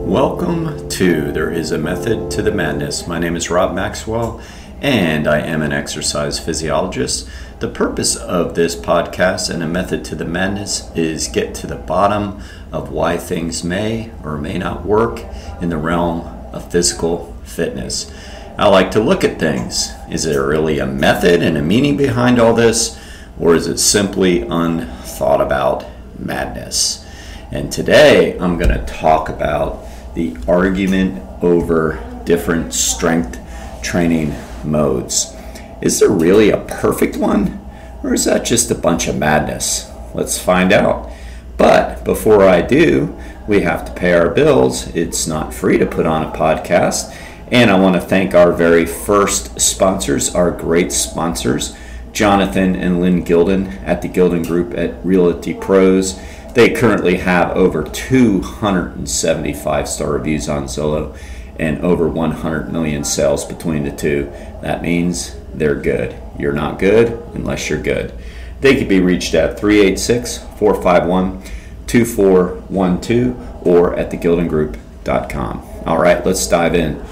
Welcome to There is a Method to the Madness. My name is Rob Maxwell, and I am an exercise physiologist. The purpose of this podcast and A Method to the Madness is get to the bottom of why things may or may not work in the realm of physical fitness. I like to look at things. Is there really a method and a meaning behind all this, or is it simply unthought about madness? And today I'm going to talk about the argument over different strength training modes. Is there really a perfect one, or is that just a bunch of madness? Let's find out. But before I do, we have to pay our bills. It's not free to put on a podcast. And I want to thank our very first sponsors, our great sponsors, Jonathan and Lynn Gilden at the Gilden Group at Realty Pros. They currently have over 270 5-star reviews on Zillow and over 100 million sales between the two. That means they're good. You're not good unless you're good. They can be reached at 386-451-2412 or at thegildengroup.com. All right, let's dive in.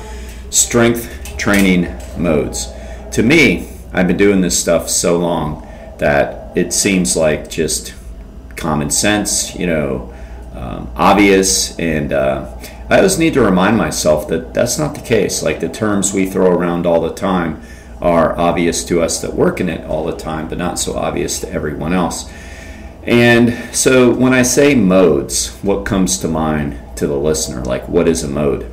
Strength training modes. To me, I've been doing this stuff so long that it seems like just common sense, obvious, and I always need to remind myself that that's not the case. Like, the terms we throw around all the time are obvious to us that work in it all the time, but not so obvious to everyone else. And so when I say modes, what comes to mind to the listener? Like, what is a mode?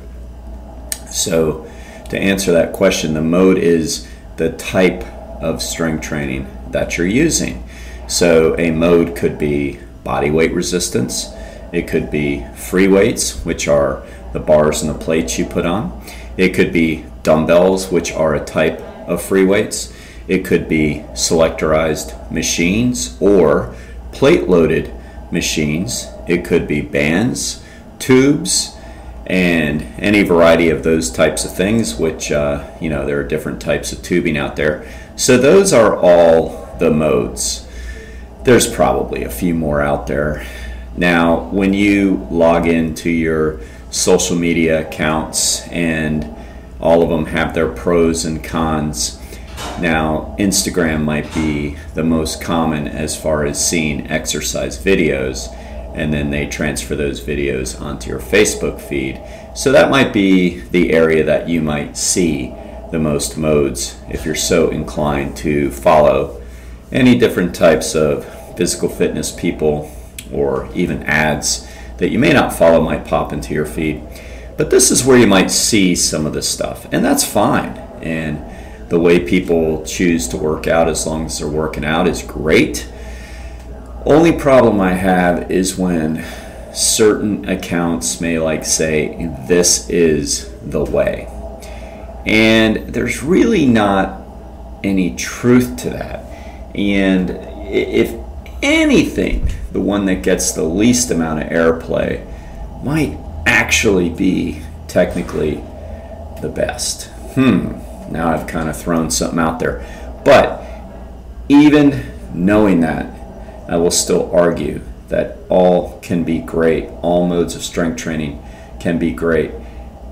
So to answer that question, the mode is the type of strength training that you're using. So a mode could be body weight resistance. It could be free weights, which are the bars and the plates you put on. It could be dumbbells, which are a type of free weights. It could be selectorized machines or plate-loaded machines. It could be bands, tubes, and any variety of those types of things, which, there are different types of tubing out there. So those are all the modes. There's probably a few more out there. Now, when you log into your social media accounts, and all of them have their pros and cons. Now, Instagram might be the most common as far as seeing exercise videos, and then they transfer those videos onto your Facebook feed. So that might be the area that you might see the most modes if you're so inclined to follow any different types of physical fitness people, or even ads that you may not follow might pop into your feed. But this is where you might see some of this stuff, and that's fine. And the way people choose to work out, as long as they're working out, is great. Only problem I have is when certain accounts may say, this is the way. And there's really not any truth to that. And if anything, the one that gets the least amount of airplay might actually be technically the best. Now I've kind of thrown something out there. But even knowing that, I will still argue that all can be great. All modes of strength training can be great,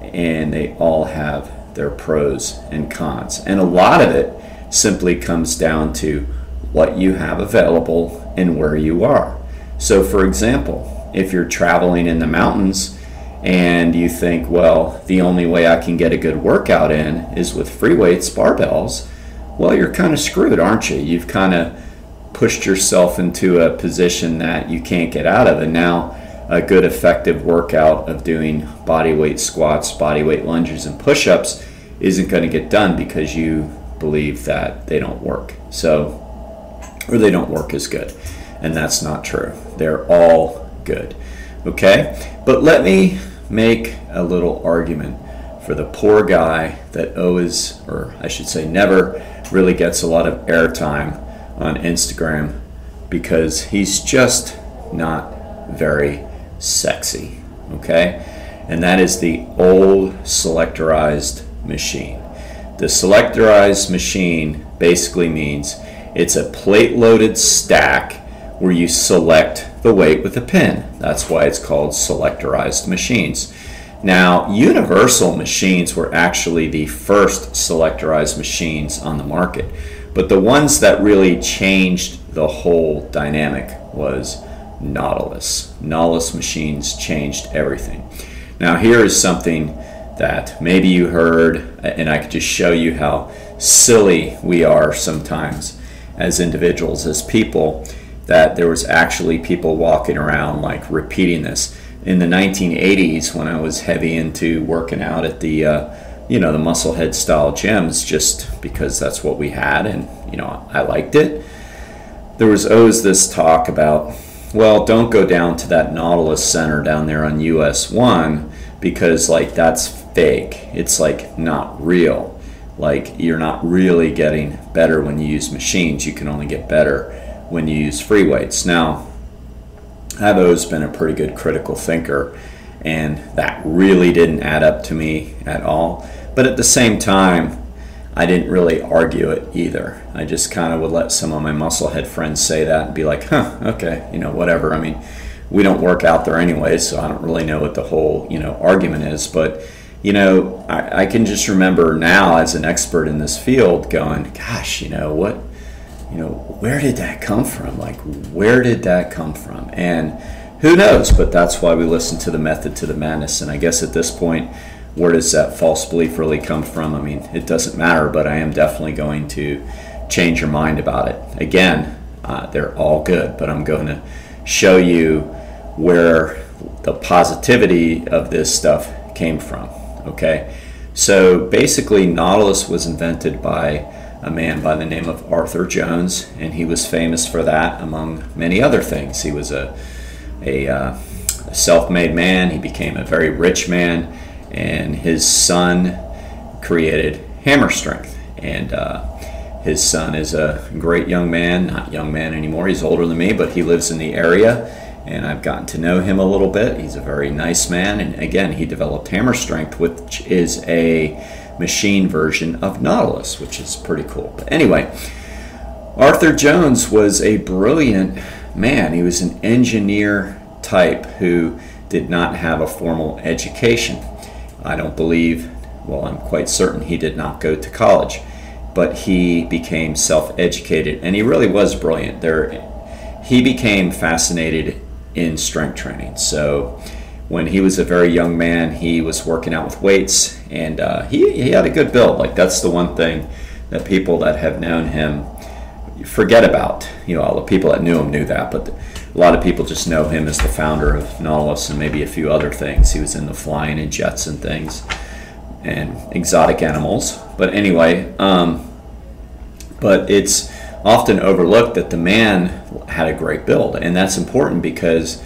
and they all have their pros and cons. And a lot of it simply comes down to what you have available and where you are. So for example, if you're traveling in the mountains and you think, well, the only way I can get a good workout in is with free weights, barbells, well, you're kind of screwed, aren't you? You've kind of pushed yourself into a position that you can't get out of, and now a good effective workout of doing body weight squats, body weight lunges, and push-ups isn't going to get done because you believe that they don't work. Or they don't work as good. And that's not true. They're all good. Okay? But let me make a little argument for the poor guy that always, or I should say never, really gets a lot of airtime on Instagram because he's just not very sexy. Okay? And that is the old selectorized machine. The selectorized machine basically means it's a plate-loaded stack where you select the weight with a pin. That's why it's called selectorized machines. Now, universal machines were actually the first selectorized machines on the market, but the ones that really changed the whole dynamic was Nautilus. Nautilus machines changed everything. Now, here is something that maybe you heard, and I could just show you how silly we are sometimes as individuals, as people, that there was actually people walking around like repeating this. In the 1980s, when I was heavy into working out at the the musclehead style gyms, just because that's what we had, and I liked it, there was always this talk about, well, don't go down to that Nautilus Center down there on US 1 because like that's fake. It's like not real. Like you're not really getting better when you use machines. You can only get better when you use free weights. Now, I've always been a pretty good critical thinker, and that really didn't add up to me at all. But at the same time, I didn't really argue it either. I just kind of would let some of my musclehead friends say that and be like, huh, okay, whatever. I mean, we don't work out there anyway, so I don't really know what the whole, argument is. But, I can just remember now as an expert in this field going, gosh, where did that come from? Like, where did that come from? And who knows? But that's why we listen to the method to the madness. And I guess at this point, where does that false belief really come from? I mean, it doesn't matter, but I am definitely going to change your mind about it. Again, they're all good, but I'm going to show you where the positivity of this stuff came from. Okay? So basically, Nautilus was invented by a man by the name of Arthur Jones, and he was famous for that among many other things. He was a self-made man. He became a very rich man, and his son created hammer strength. And his son is a great young man, not young man anymore, he's older than me, but he lives in the area, and I've gotten to know him a little bit. He's a very nice man, and again, he developed hammer strength, which is a machine version of Nautilus, which is pretty cool. But anyway, Arthur Jones was a brilliant man. He was an engineer type who did not have a formal education. I don't believe, well, I'm quite certain he did not go to college, but he became self-educated, and he really was brilliant. He became fascinated in strength training. So when he was a very young man, he was working out with weights, and he had a good build. Like, that's the one thing that people that have known him forget about. All the people that knew him knew that, but a lot of people just know him as the founder of Nautilus and maybe a few other things. He was in the flying and jets and things and exotic animals. But anyway, but it's often overlooked that the man had a great build, and that's important because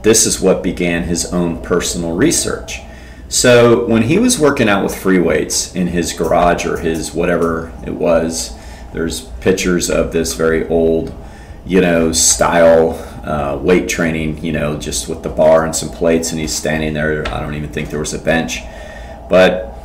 this is what began his own personal research. So when he was working out with free weights in his garage or his whatever it was, there's pictures of this very old, style weight training, just with the bar and some plates, and he's standing there. I don't even think there was a bench. But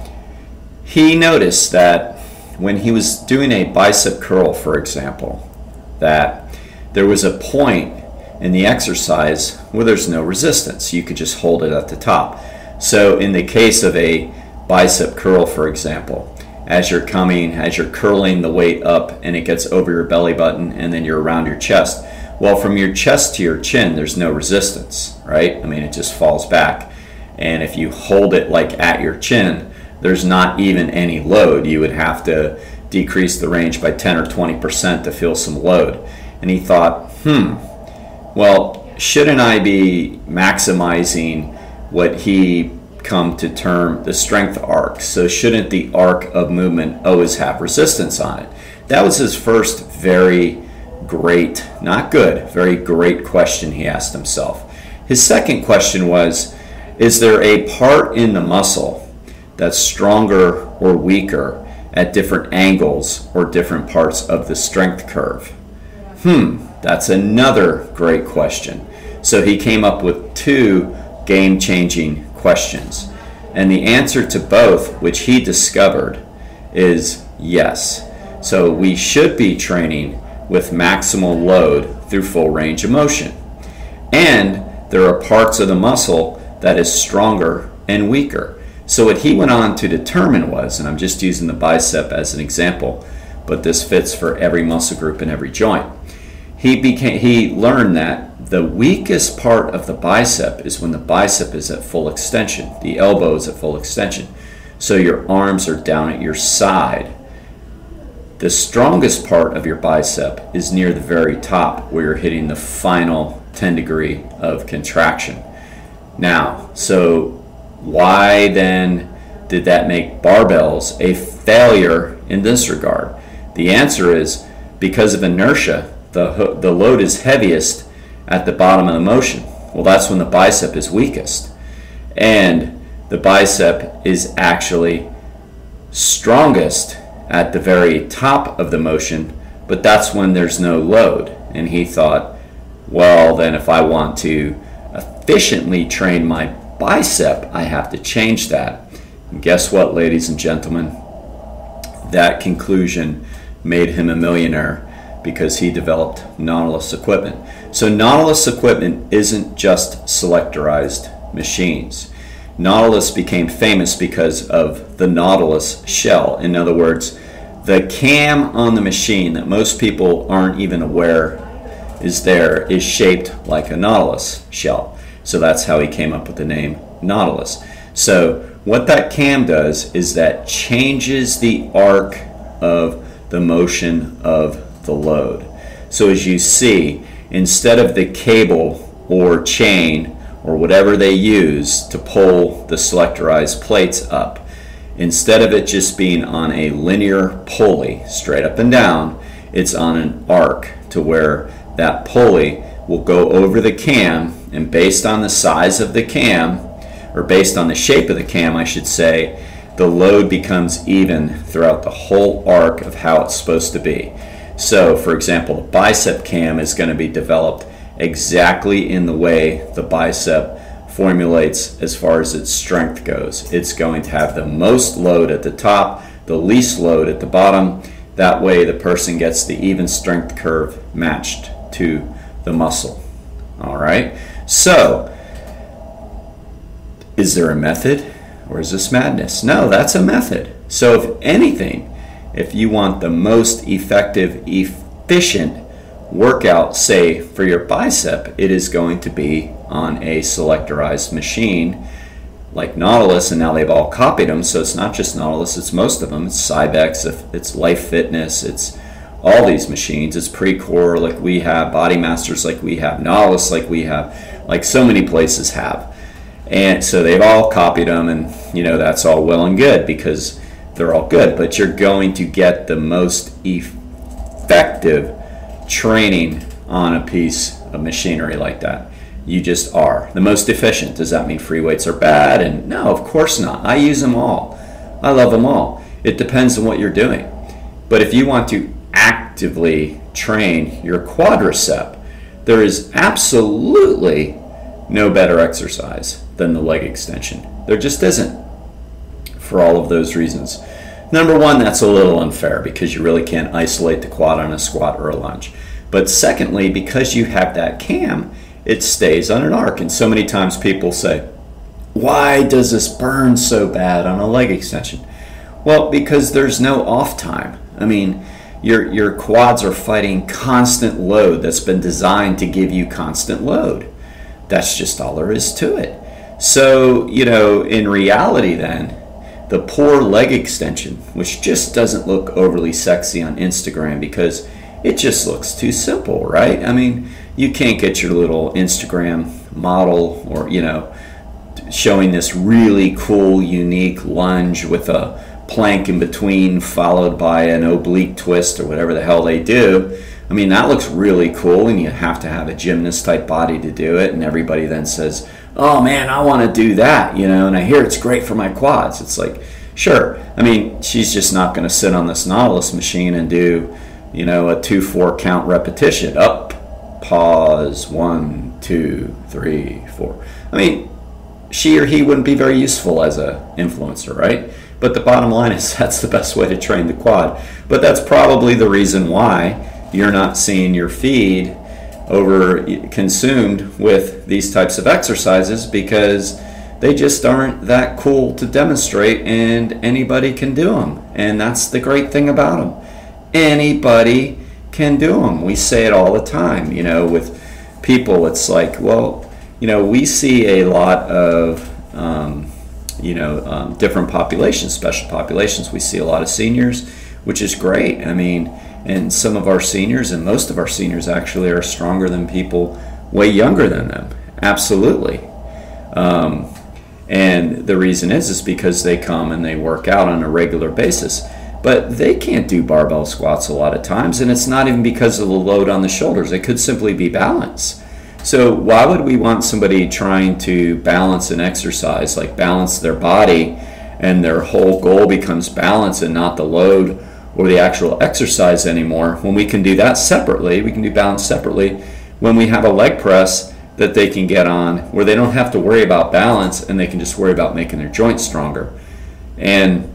he noticed that when he was doing a bicep curl, for example, that there was a point in the exercise where there's no resistance. You could just hold it at the top. So in the case of a bicep curl, for example, as you're curling the weight up and it gets over your belly button and then you're around your chest, well, from your chest to your chin, there's no resistance, right? I mean, it just falls back. And if you hold it like at your chin, there's not even any load. You would have to decrease the range by 10 or 20% to feel some load. And he thought, well, shouldn't I be maximizing what he come to term the strength arc? So shouldn't the arc of movement always have resistance on it? That was his first very great, not good, very great question he asked himself. His second question was, is there a part in the muscle that's stronger or weaker at different angles or different parts of the strength curve? That's another great question. So he came up with two game-changing questions. And the answer to both, which he discovered, is yes. So we should be training with maximal load through full range of motion. And there are parts of the muscle that is stronger and weaker. So what he went on to determine was, and I'm just using the bicep as an example, but this fits for every muscle group and every joint. He learned that the weakest part of the bicep is when the bicep is at full extension, the elbow is at full extension. So your arms are down at your side. The strongest part of your bicep is near the very top where you're hitting the final 10 degree of contraction. Now, so why then did that make barbells a failure in this regard? The answer is because of inertia. The load is heaviest at the bottom of the motion. Well, that's when the bicep is weakest. And the bicep is actually strongest at the very top of the motion, but that's when there's no load. And he thought, well, then if I want to efficiently train my bicep, I have to change that. And guess what, ladies and gentlemen? That conclusion made him a millionaire because he developed Nautilus equipment. So Nautilus equipment isn't just selectorized machines. Nautilus became famous because of the Nautilus shell. In other words, the cam on the machine that most people aren't even aware is there is shaped like a Nautilus shell. So that's how he came up with the name Nautilus. So what that cam does is that changes the arc of the motion of the load. So as you see, instead of the cable or chain or whatever they use to pull the selectorized plates up, instead of it just being on a linear pulley straight up and down, it's on an arc to where that pulley will go over the cam, and based on the size of the cam, or based on the shape of the cam I should say, the load becomes even throughout the whole arc of how it's supposed to be. So for example, the bicep cam is going to be developed exactly in the way the bicep formulates as far as its strength goes. It's going to have the most load at the top, the least load at the bottom. That way the person gets the even strength curve matched to the muscle. All right, so is there a method or is this madness? No, that's a method. So if anything, if you want the most effective, efficient workout, say for your bicep, it is going to be on a selectorized machine like Nautilus, and now they've all copied them. So it's not just Nautilus, it's most of them. It's Cybex, it's Life Fitness, it's all these machines. It's Precor like we have, Body Masters like we have, Nautilus like we have, like so many places have. And so they've all copied them, and you know that's all well and good because they're all good, but you're going to get the most effective training on a piece of machinery like that. You just are. The most efficient. Does that mean free weights are bad? And no, of course not. I use them all. I love them all. It depends on what you're doing. But if you want to actively train your quadricep, there is absolutely no better exercise than the leg extension. There just isn't, for all of those reasons. Number one, that's a little unfair because you really can't isolate the quad on a squat or a lunge. But secondly, because you have that cam, it stays on an arc. And so many times people say, why does this burn so bad on a leg extension? Well, because there's no off time. I mean, your quads are fighting constant load that's been designed to give you constant load. That's just all there is to it. So, you know, in reality then, the poor leg extension, which just doesn't look overly sexy on Instagram because it just looks too simple, right? I mean, you can't get your little Instagram model or, you know, showing this really cool, unique lunge with a plank in between followed by an oblique twist or whatever the hell they do. I mean, that looks really cool, and you have to have a gymnast type body to do it, and everybody then says, oh man, I want to do that, you know, and I hear it's great for my quads. It's like, sure. I mean, she's just not going to sit on this Nautilus machine and do, you know, a 2-4 count repetition. Up, pause, 1, 2, 3, 4. I mean, she or he wouldn't be very useful as a influencer, right? But the bottom line is that's the best way to train the quad. But that's probably the reason why you're not seeing your feed over consumed with these types of exercises, because they just aren't that cool to demonstrate, and anybody can do them. And that's the great thing about them. Anybody can do them. We say it all the time, with people. It's like, well, we see a lot of, different populations, special populations. We see a lot of seniors, which is great. And some of our seniors, and most of our seniors actually, are stronger than people way younger than them. Absolutely. And the reason is because they come and they work out on a regular basis. But they can't do barbell squats a lot of times, and it's not even because of the load on the shoulders. It could simply be balance. So why would we want somebody trying to balance an exercise, like balance their body, and their whole goal becomes balance and not the load or the actual exercise anymore, when we can do that separately? We can do balance separately when we have a leg press that they can get on, where they don't have to worry about balance and they can just worry about making their joints stronger. And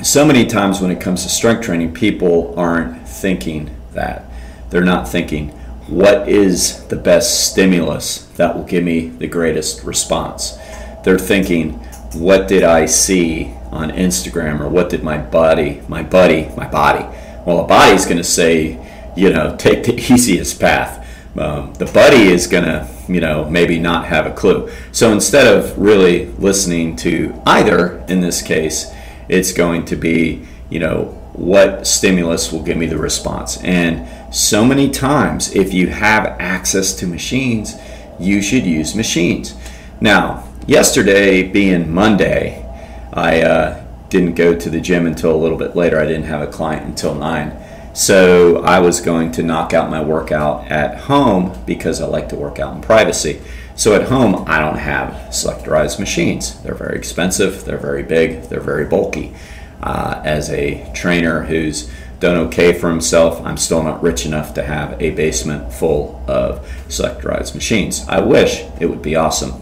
so many times when it comes to strength training, people aren't thinking that. They're not thinking, what is the best stimulus that will give me the greatest response? They're thinking, what did I see on Instagram, or what did my body, well, the body's going to say, take the easiest path. The buddy is going to, maybe not have a clue. So instead of really listening to either, in this case, it's going to be, what stimulus will give me the response. And so many times, if you have access to machines, you should use machines. Now, yesterday being Monday, I didn't go to the gym until a little bit later. I didn't have a client until 9. So I was going to knock out my workout at home because I like to work out in privacy. So at home, I don't have selectorized machines. They're very expensive, they're very big, they're very bulky. As a trainer who's done okay for himself, I'm still not rich enough to have a basement full of selectorized machines. I wish, it would be awesome,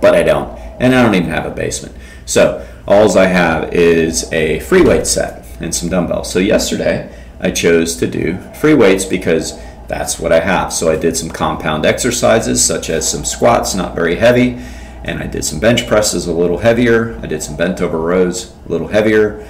but I don't. And I don't even have a basement. So all I have is a free weight set and some dumbbells. So yesterday, I chose to do free weights because that's what I have. So I did some compound exercises, such as some squats, not very heavy, and I did some bench presses a little heavier. I did some bent over rows a little heavier,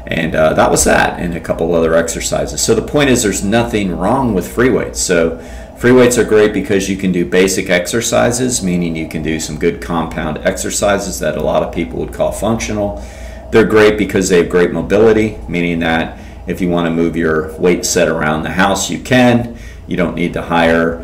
and that was that, and a couple other exercises. So the point is, there's nothing wrong with free weights. So free weights are great because you can do basic exercises, meaning you can do some good compound exercises that a lot of people would call functional. They're great because they have great mobility, meaning that if you want to move your weight set around the house, you can. You don't need to hire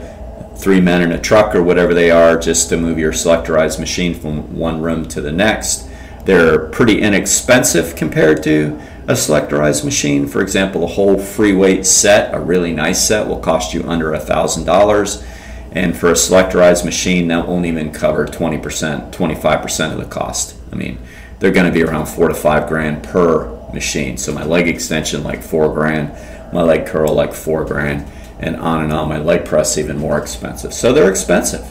3 men in a truck or whatever they are just to move your selectorized machine from one room to the next. They're pretty inexpensive compared to a selectorized machine. For example, a whole free weight set, a really nice set, will cost you under $1,000. And for a selectorized machine, that won't even cover 20%, 25% of the cost. They're going to be around $4 to $5 grand per machine. So my leg extension, like $4 grand, my leg curl, like $4 grand, and on. My leg press, even more expensive. So they're expensive.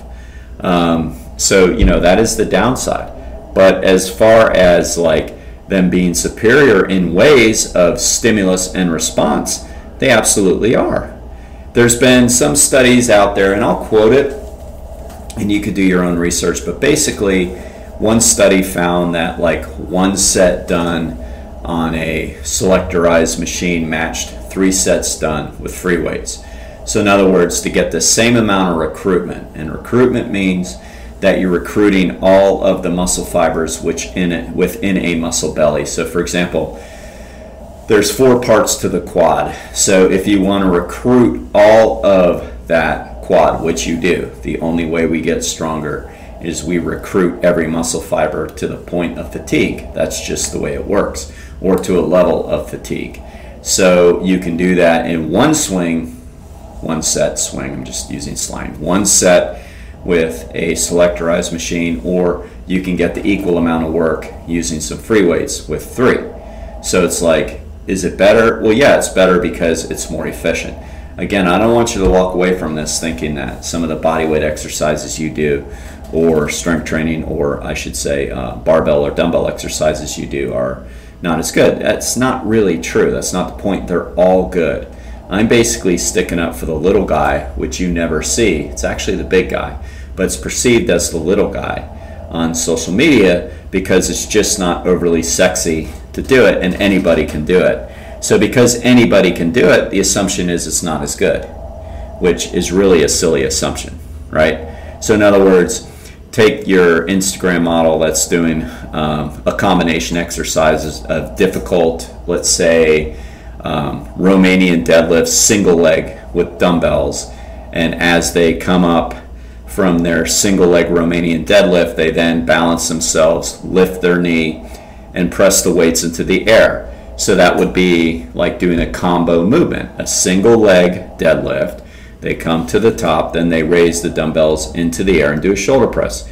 That is the downside. But as far as like them being superior in ways of stimulus and response, they absolutely are. There's been some studies out there, and I'll quote it, and you could do your own research, but basically one study found that like one set done on a selectorized machine matched 3 sets done with free weights. So in other words, to get the same amount of recruitment, and recruitment means that you're recruiting all of the muscle fibers within a muscle belly. So for example, there's 4 parts to the quad. So if you want to recruit all of that quad, which you do, the only way we get stronger is we recruit every muscle fiber to the point of fatigue. That's just the way it works, or to a level of fatigue. So you can do that in one swing, one set swing, I'm just using slang, one set with a selectorized machine, or you can get the equal amount of work using some free weights with 3. So it's like, is it better? Well, yeah, it's better because it's more efficient. Again, I don't want you to walk away from this thinking that some of the body weight exercises you do, or strength training, or I should say barbell or dumbbell exercises you do are not as good. That's not really true. That's not the point. They're all good. I'm basically sticking up for the little guy, which you never see. It's actually the big guy, but it's perceived as the little guy. on social media because it's just not overly sexy to do it, and anybody can do it. So because anybody can do it, the assumption is it's not as good, which is really a silly assumption, right? So in other words, take your Instagram model that's doing a combination exercises of difficult, let's say, Romanian deadlifts, single leg with dumbbells, and as they come up from their single leg Romanian deadlift, they then balance themselves, lift their knee, and press the weights into the air. So that would be like doing a combo movement, a single leg deadlift. They come to the top, then they raise the dumbbells into the air and do a shoulder press.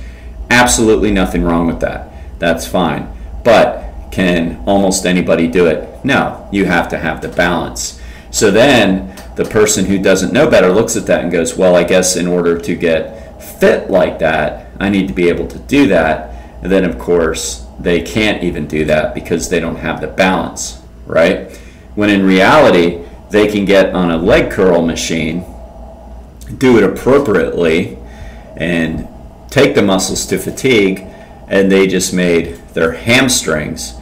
Absolutely nothing wrong with that. That's fine. But can almost anybody do it? No, you have to have the balance. So then the person who doesn't know better looks at that and goes, well, I guess in order to get fit like that, I need to be able to do that. And then of course they can't even do that because they don't have the balance, right? When in reality, they can get on a leg curl machine, do it appropriately, and take the muscles to fatigue, and they just made their hamstrings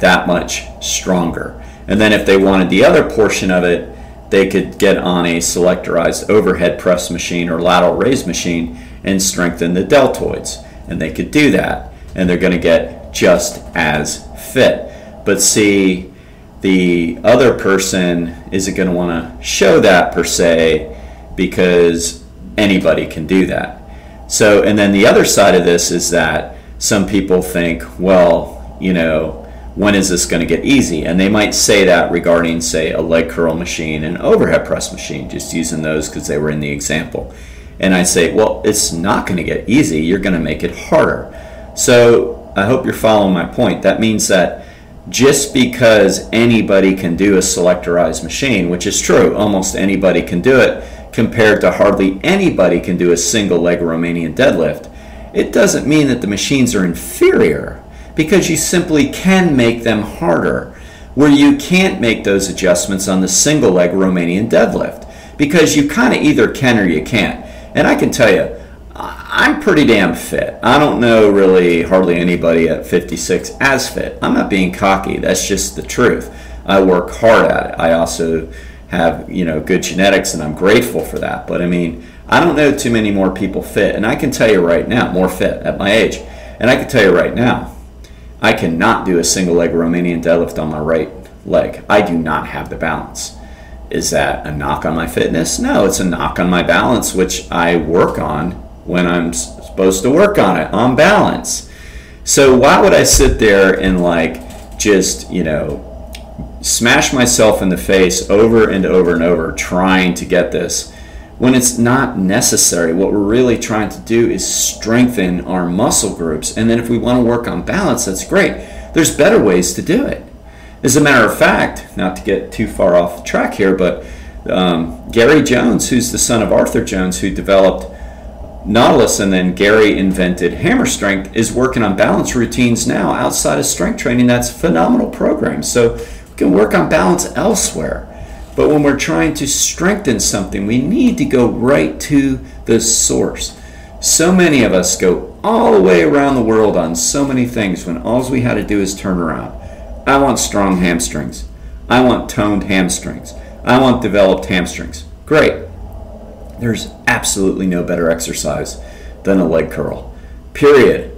that much stronger. And then if they wanted the other portion of it, they could get on a selectorized overhead press machine or lateral raise machine and strengthen the deltoids. And they could do that, and they're going to get just as fit. But see, the other person isn't going to want to show that per se because anybody can do that. So, and then the other side of this is that some people think, well, you know, when is this going to get easy? And they might say that regarding, say, a leg curl machine and overhead press machine, just using those because they were in the example. And I say, well, it's not going to get easy. You're going to make it harder. So I hope you're following my point. That means that just because anybody can do a selectorized machine, which is true, almost anybody can do it, compared to hardly anybody can do a single leg Romanian deadlift, it doesn't mean that the machines are inferior, because you simply can make them harder, where you can't make those adjustments on the single leg Romanian deadlift, because you kind of either can or you can't. And I can tell you, I'm pretty damn fit. I don't know really hardly anybody at 56 as fit. I'm not being cocky, that's just the truth. I work hard at it. I also have, you know, good genetics, and I'm grateful for that. But I mean, I don't know too many more people fit, and I can tell you right now, more fit at my age, and I can tell you right now, I cannot do a single leg Romanian deadlift on my right leg. I do not have the balance. Is that a knock on my fitness? No, it's a knock on my balance, which I work on when I'm supposed to work on it, on balance. So why would I sit there and like just, you know, smash myself in the face over and over and over trying to get this when it's not necessary? What we're really trying to do is strengthen our muscle groups, and then if we want to work on balance, that's great. There's better ways to do it. As a matter of fact, not to get too far off the track here, but Gary Jones, who's the son of Arthur Jones, who developed Nautilus, and then Gary invented Hammer Strength, is working on balance routines now outside of strength training. That's a phenomenal program. So we can work on balance elsewhere. But when we're trying to strengthen something, we need to go right to the source. So many of us go all the way around the world on so many things when all we had to do is turn around. I want strong hamstrings. I want toned hamstrings. I want developed hamstrings. Great. There's absolutely no better exercise than a leg curl. Period.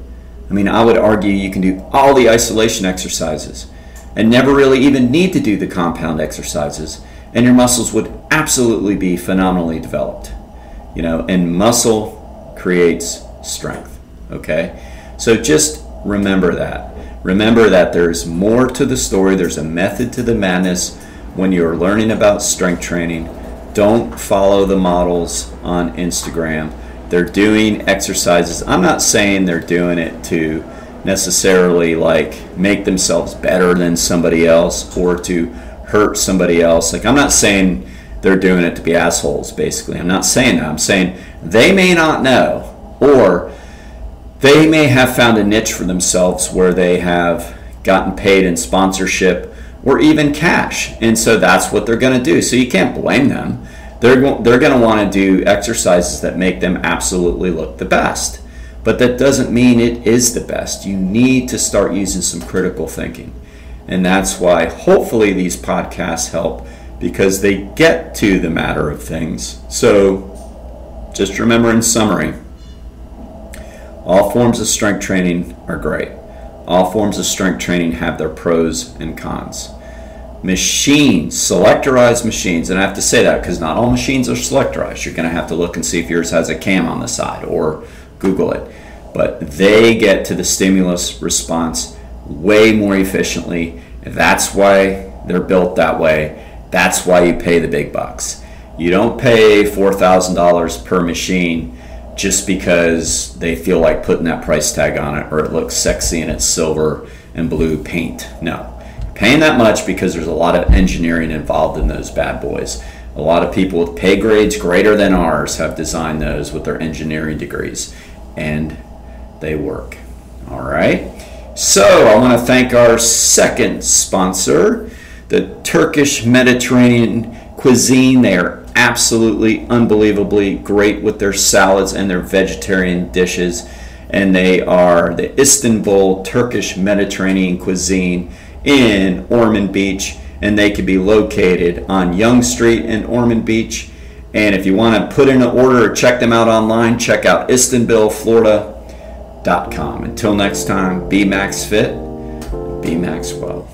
I mean, I would argue you can do all the isolation exercises and never really even need to do the compound exercises, and your muscles would absolutely be phenomenally developed. You know, and muscle creates strength, okay? So just remember that. Remember that there's more to the story. There's a method to the madness when you're learning about strength training. Don't follow the models on Instagram. They're doing exercises. I'm not saying they're doing it to necessarily like make themselves better than somebody else or to hurt somebody else. Like, I'm not saying they're doing it to be assholes, basically. I'm not saying that. I'm saying they may not know, or they may have found a niche for themselves where they have gotten paid in sponsorship or even cash, and so that's what they're going to do. So you can't blame them. They're going to want to do exercises that make them absolutely look the best. but that doesn't mean it is the best. You need to start using some critical thinking. And that's why hopefully these podcasts help, because they get to the matter of things. So just remember, in summary, all forms of strength training are great. All forms of strength training have their pros and cons. Machines, selectorized machines, and I have to say that because not all machines are selectorized. You're going to have to look and see if yours has a cam on the side or Google it. But they get to the stimulus response way more efficiently. That's why they're built that way. That's why you pay the big bucks. You don't pay $4,000 per machine just because they feel like putting that price tag on it or it looks sexy and it's silver and blue paint. No. Paying that much because there's a lot of engineering involved in those bad boys. A lot of people with pay grades greater than ours have designed those with their engineering degrees, and they work. All right. So I want to thank our second sponsor, the Turkish Mediterranean cuisine. They are absolutely unbelievably great with their salads and their vegetarian dishes, and they are the Istanbul Turkish Mediterranean cuisine in Ormond Beach, and they can be located on Young Street in Ormond Beach. And if you want to put in an order or check them out online, check out IstanbulFlorida.com. Until next time, be Max Fit, be Max Well.